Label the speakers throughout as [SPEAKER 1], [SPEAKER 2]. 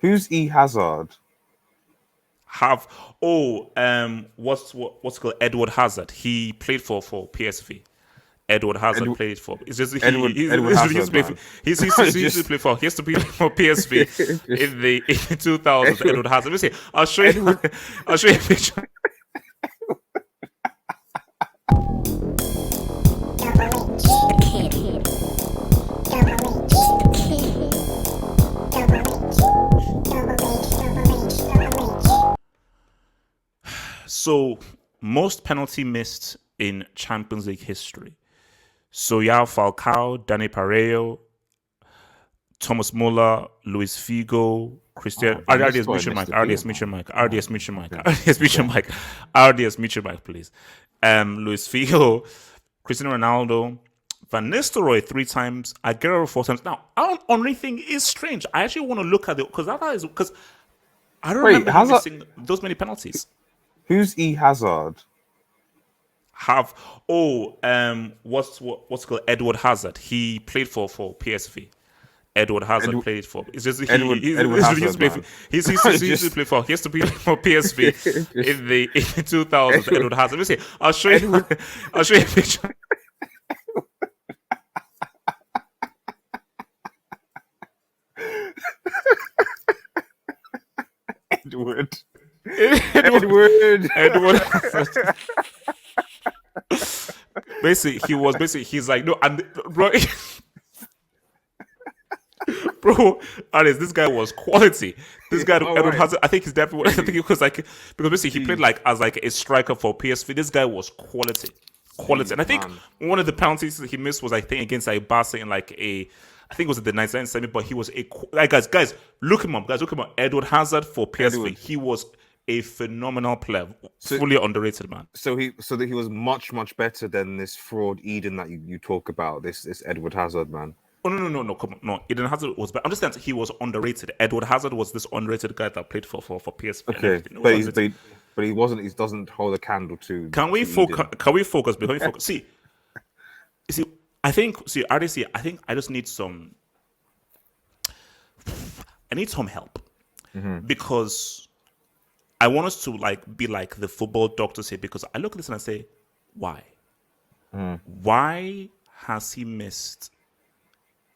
[SPEAKER 1] Who's E Hazard?
[SPEAKER 2] Have what's called Edward Hazard. He played for PSV. Edward Hazard
[SPEAKER 1] Edward
[SPEAKER 2] played for. It's just
[SPEAKER 1] Edward
[SPEAKER 2] he used to
[SPEAKER 1] Hazard,
[SPEAKER 2] play for.
[SPEAKER 1] man.
[SPEAKER 2] He used to
[SPEAKER 1] just,
[SPEAKER 2] play for. He used to play for PSV
[SPEAKER 1] just
[SPEAKER 2] in the 2000s.
[SPEAKER 1] Edward
[SPEAKER 2] Edward Hazard. Let me see. I'll show you.
[SPEAKER 1] Edward.
[SPEAKER 2] I'll show you a picture. So most penalty missed in Champions League history. So you have Falcao, Dani Parejo, Thomas Muller, Luis Figo, Christian
[SPEAKER 1] Oh, damn, this
[SPEAKER 2] RDS
[SPEAKER 1] guy
[SPEAKER 2] Mission
[SPEAKER 1] missed
[SPEAKER 2] Mike,
[SPEAKER 1] the
[SPEAKER 2] RDS
[SPEAKER 1] field,
[SPEAKER 2] Mission
[SPEAKER 1] man.
[SPEAKER 2] Mike,
[SPEAKER 1] Oh,
[SPEAKER 2] RDS Mission Mike,
[SPEAKER 1] okay,
[SPEAKER 2] RDS Mission
[SPEAKER 1] okay.
[SPEAKER 2] Mike, RDS Mission Mike, please. Luis Figo, Cristiano Ronaldo, Van Nistelrooy 3 times, Aguero 4 times. Now, our only thing is strange. I actually want to look at it because I don't
[SPEAKER 1] Wait,
[SPEAKER 2] remember him
[SPEAKER 1] Hazard.
[SPEAKER 2] missing those many penalties.
[SPEAKER 1] Who's E Hazard?
[SPEAKER 2] Have what's called Edward Hazard. He played for PSV. Edward Hazard
[SPEAKER 1] Edward
[SPEAKER 2] played for. It's just
[SPEAKER 1] Edward
[SPEAKER 2] he used to
[SPEAKER 1] Hazard,
[SPEAKER 2] play for.
[SPEAKER 1] man.
[SPEAKER 2] He used to
[SPEAKER 1] just,
[SPEAKER 2] play for. He used to play for PSV
[SPEAKER 1] just
[SPEAKER 2] in the 2000s.
[SPEAKER 1] Edward
[SPEAKER 2] Edward Hazard. Let me see. I'll show you.
[SPEAKER 1] Edward
[SPEAKER 2] I'll show you a picture.
[SPEAKER 1] Edward
[SPEAKER 2] Edward
[SPEAKER 1] Edward.
[SPEAKER 2] Edward Hazard. Basically he's like no and bro. Bro, Alice, this guy was quality. This guy,
[SPEAKER 1] All
[SPEAKER 2] Edward
[SPEAKER 1] right.
[SPEAKER 2] Hazard, I think he's definitely. I think he was like because basically he played
[SPEAKER 1] Jeez,
[SPEAKER 2] like as like a striker for PSV. This guy was quality, quality. And I think
[SPEAKER 1] man.
[SPEAKER 2] one of the penalties that he missed was I think against like Barca in like a, I think it was at the 99th semi. But he was like guys, look him up, guys, look him up. Edward Hazard for PSV.
[SPEAKER 1] Edward.
[SPEAKER 2] He was a phenomenal player,
[SPEAKER 1] So
[SPEAKER 2] fully underrated man.
[SPEAKER 1] so that he was much better than this fraud Eden that you talk about. This Edward Hazard, man.
[SPEAKER 2] Oh no! Come on, no. Eden Hazard was, but I'm just saying he was underrated. Edward Hazard was this underrated guy that played for PSV and
[SPEAKER 1] Okay,
[SPEAKER 2] everything. He was
[SPEAKER 1] but
[SPEAKER 2] underrated.
[SPEAKER 1] he wasn't. He doesn't hold a candle to
[SPEAKER 2] Can we
[SPEAKER 1] to
[SPEAKER 2] focus?
[SPEAKER 1] Eden.
[SPEAKER 2] Can we focus? Before we focus, see. I think. See, I see. I think I just need some. I need some help because I want us to like be like the football doctors here. Because I look at this and I say, why? Why has he missed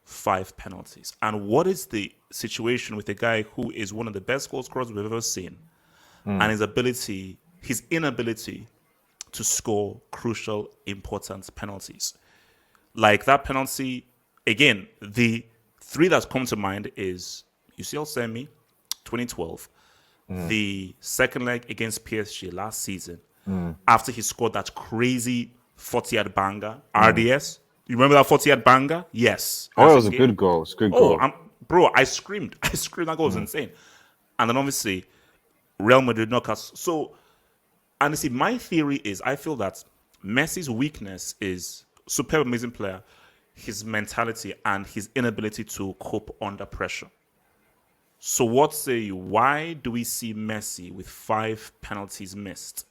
[SPEAKER 2] 5 penalties? And what is the situation with a guy who is one of the best goal scorers we've ever seen, and his inability to score crucial, important penalties? Like that penalty, again, the 3 that's come to mind is UCL Semi, 2012, the second leg against PSG last season, after he scored that crazy 40-yard banger, RDS. You remember that 40-yard banger? Yes.
[SPEAKER 1] Oh, it
[SPEAKER 2] That's
[SPEAKER 1] was a
[SPEAKER 2] game.
[SPEAKER 1] good goal. It's a good
[SPEAKER 2] Oh,
[SPEAKER 1] goal.
[SPEAKER 2] bro, I screamed. I screamed. That goal was insane. And then obviously, Real Madrid knockouts. So, and you see, my theory is I feel that Messi's weakness is superb, amazing player, his mentality and his inability to cope under pressure. So, what say you? Why do we see Messi with 5 penalties missed,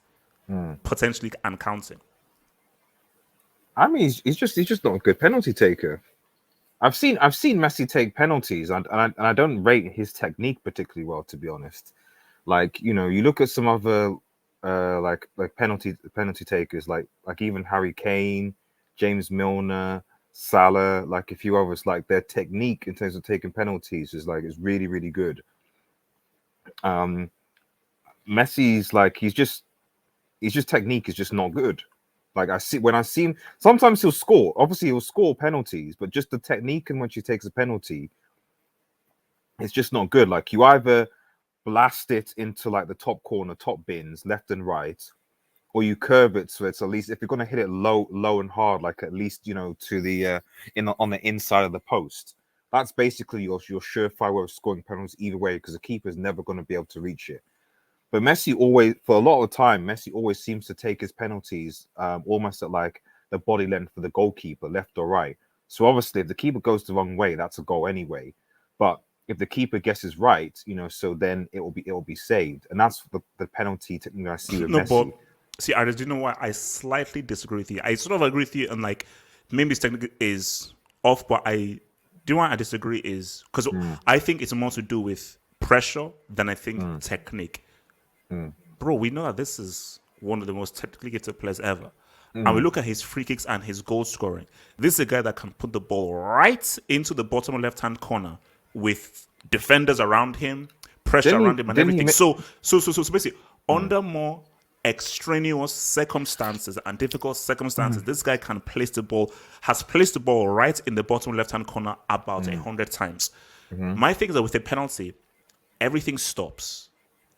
[SPEAKER 2] potentially and counting?
[SPEAKER 1] I mean, he's just not a good penalty taker. I've seen Messi take penalties, and I don't rate his technique particularly well, to be honest. Like you look at some other like penalty takers, like even Harry Kane, James Milner, Salah, like a few others. Like their technique in terms of taking penalties is really good. Um, Messi's like he's just technique is just not good. Like when I see him, sometimes he'll score. Obviously, he'll score penalties, but just the technique in which he takes a penalty, it's just not good. Like you either blast it into like the top corner, top bins, left and right, or you curve it so it's at least if you're gonna hit it low and hard, like at least to the on the inside of the post. That's basically your surefire way of scoring penalties either way because the keeper's never going to be able to reach it. But Messi always, for a lot of the time, Messi always seems to take his penalties almost at like the body length for the goalkeeper, left or right. So obviously, if the keeper goes the wrong way, that's a goal anyway. But if the keeper guesses right, so then it will be saved, and that's the penalty I see with
[SPEAKER 2] No, but
[SPEAKER 1] Messi.
[SPEAKER 2] see, Iris, do you know why I slightly disagree with you? I sort of agree with you, and like maybe his technique is off, but I do you know why I disagree is because I think it's more to do with pressure than I think technique. Bro, we know that this is one of the most technically gifted players ever. And we look at his free kicks and his goal scoring. This is a guy that can put the ball right into the bottom left-hand corner with defenders around him, pressure around him, and everything. So basically, under more extraneous circumstances and difficult circumstances, this guy can place the ball, has placed the ball right in the bottom left-hand corner about 100 times. My thing is that with a penalty, everything stops.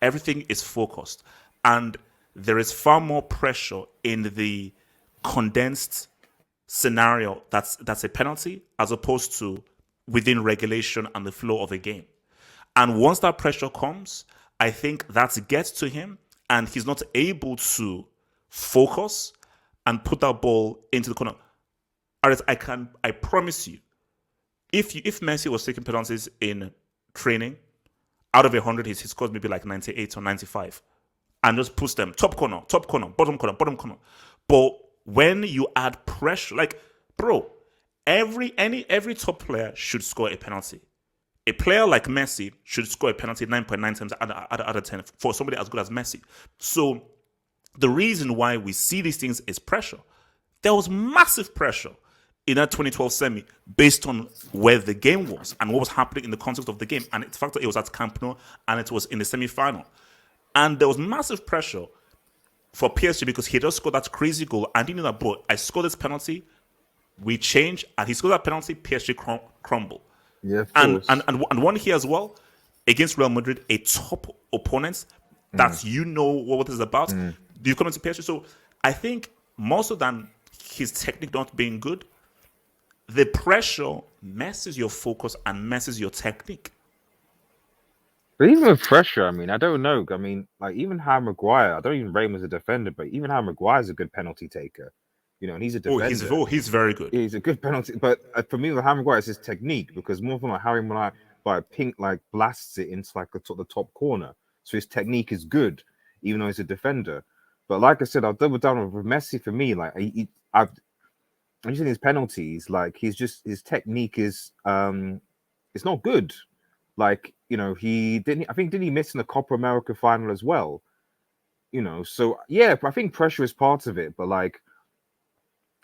[SPEAKER 2] Everything is focused. And there is far more pressure in the condensed scenario that's a penalty as opposed to within regulation and the flow of a game. And once that pressure comes, I think that gets to him and he's not able to focus and put that ball into the corner. Aris, I promise you, if Messi was taking penalties in training, out of 100, he scores maybe like 98 or 95 and just puts them top corner, bottom corner. But when you add pressure, like, bro, every top player should score a penalty. A player like Messi should score a penalty 9.9 times out of 10 for somebody as good as Messi. So the reason why we see these things is pressure. There was massive pressure in that 2012 semi based on where the game was and what was happening in the context of the game. And the fact that it was at Camp Nou and it was in the semi-final. And there was massive pressure for PSG because he just scored that crazy goal. And you know that, bro, I scored this penalty, we change, and he scored that penalty, PSG crumble.
[SPEAKER 1] Yeah,
[SPEAKER 2] and one here as well, against Real Madrid, a top opponent that you know what this is about. Do you come into PSG? So I think more so than his technique not being good, the pressure messes your focus and messes your technique.
[SPEAKER 1] But even with pressure, I mean, I don't know. I mean, like even Harry Maguire, I don't even rate him as a defender, but even Harry Maguire is a good penalty taker. You know, and he's a defender.
[SPEAKER 2] He's very good.
[SPEAKER 1] He's a good penalty, but for me, with Harry Maguire, it's his technique because more than like Harry Maguire by pink like blasts it into like the top corner, so his technique is good, even though he's a defender. But like I said, I'll double down with Messi. For me, like I'm using his penalties, like his technique is it's not good. Like, you know, didn't he miss in the Copa America final as well? You know, so yeah, I think pressure is part of it, but like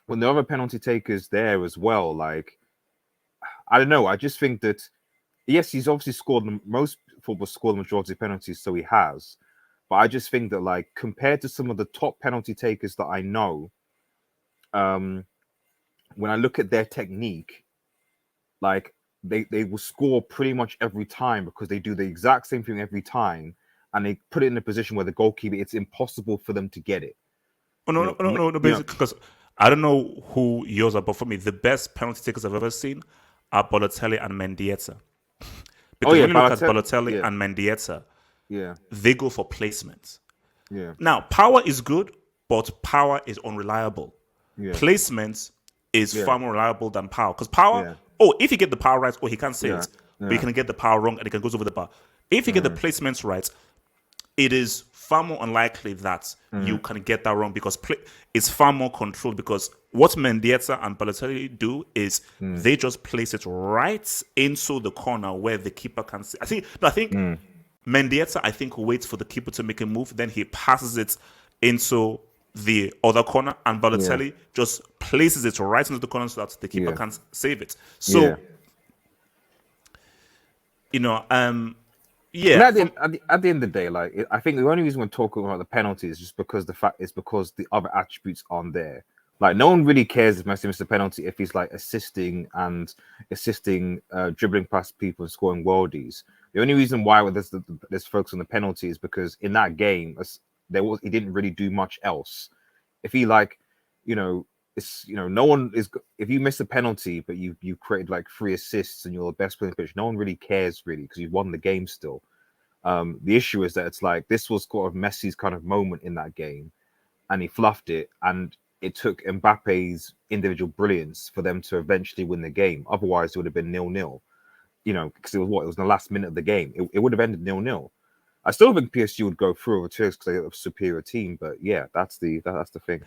[SPEAKER 1] when the other penalty takers there as well, like I don't know. I just think that yes, he's obviously scored most football scored the majority of penalties, so he has. But I just think that like compared to some of the top penalty takers that I know, when I look at their technique, like they will score pretty much every time because they do the exact same thing every time, and they put it in a position where the goalkeeper, it's impossible for them to get it.
[SPEAKER 2] Oh no, basically because I don't know who yours are, but for me, the best penalty takers I've ever seen are Balotelli and Mendieta. Because when you look at Balotelli and Mendieta, they go for placement.
[SPEAKER 1] Yeah.
[SPEAKER 2] Now, power is good, but power is unreliable.
[SPEAKER 1] Yeah.
[SPEAKER 2] Placement is far more reliable than power. Because power, if you get the power right, he can't say it, but you can get the power wrong and it can go over the bar. If you get the placements right, it is far more unlikely that you can get that wrong because it's far more controlled. Because what Mendieta and Balotelli do is they just place it right into the corner where the keeper can see. I think Mendieta waits for the keeper to make a move, then he passes it into the other corner, and Balotelli just places it right into the corner so that the keeper can't save it. So, you know,
[SPEAKER 1] And at the end of the day, like I think the only reason we're talking about the penalty is just because because the other attributes aren't there. Like no one really cares if Messi misses a penalty if he's like assisting, dribbling past people and scoring worldies. The only reason why there's focus on the penalty is because in that game he didn't really do much else. If he no one is. If you miss a penalty but you created like 3 assists and you're the best player in the pitch, no one really cares really because you won the game still. The issue is that it's like this was sort of Messi's kind of moment in that game, and he fluffed it, and it took Mbappe's individual brilliance for them to eventually win the game. Otherwise, it would have been 0-0. You know, because it was in the last minute of the game. It would have ended 0-0. I still think PSG would go through over Turks because they're a superior team, but yeah, that's the thing.